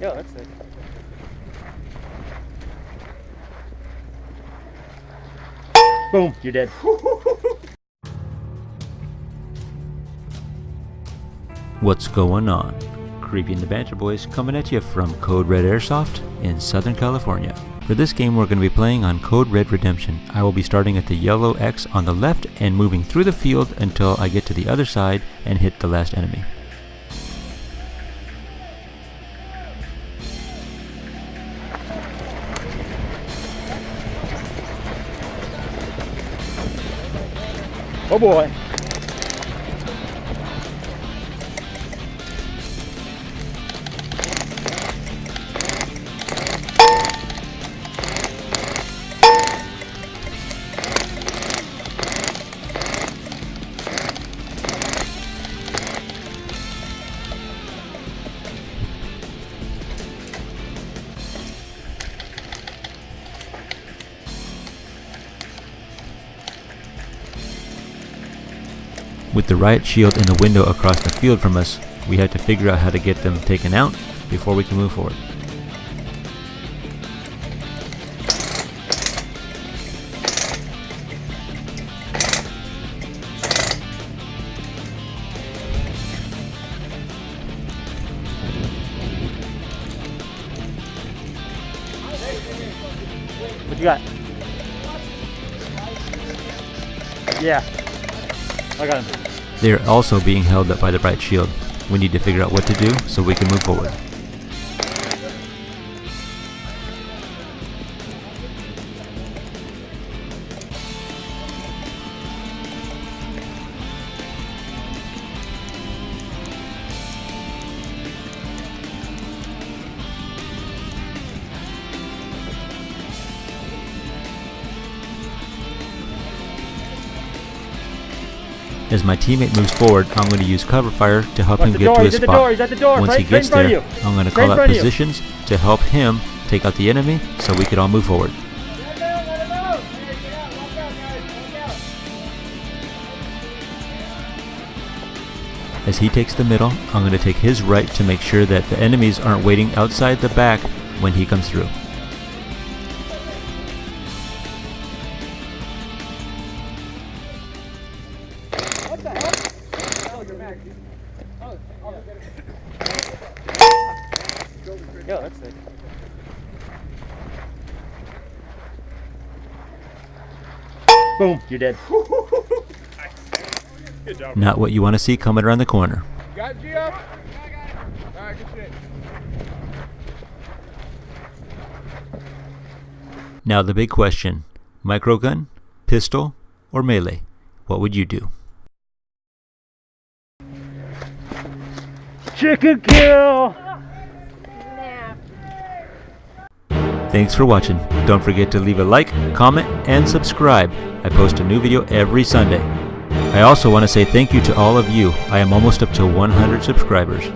Yo, that's it. Boom, you're dead. What's going on? Creepy and the Banter Boys coming at you from Code Red Airsoft in Southern California. For this game we're going to be playing on Code Red Redemption. I will be starting at the yellow X on the left and moving through the field until I get to the other side and hit the last enemy. Oh boy. With the riot shield in the window across the field from us, we had to figure out how to get them taken out before we can move forward. What you got? Yeah. I got him. They are also being held up by the riot shield. We need to figure out what to do so we can move forward. As my teammate moves forward, I'm going to use cover fire to help him get to his spot. He's at the door. Once he gets there, I'm going to call out positions to help him take out the enemy so we can all move forward. As he takes the middle, I'm going to take his right to make sure that the enemies aren't waiting outside the back when he comes through. Yo, that's it. Boom, you're dead. Good job. Not what you want to see coming around the corner. Got G up? Alright, good shit. Now the big question, microgun, pistol, or melee? What would you do? Chicken kill! Thanks for watching. Don't forget to leave a like, comment, and subscribe. I post a new video every Sunday. I also want to say thank you to all of you. I am almost up to 100 subscribers.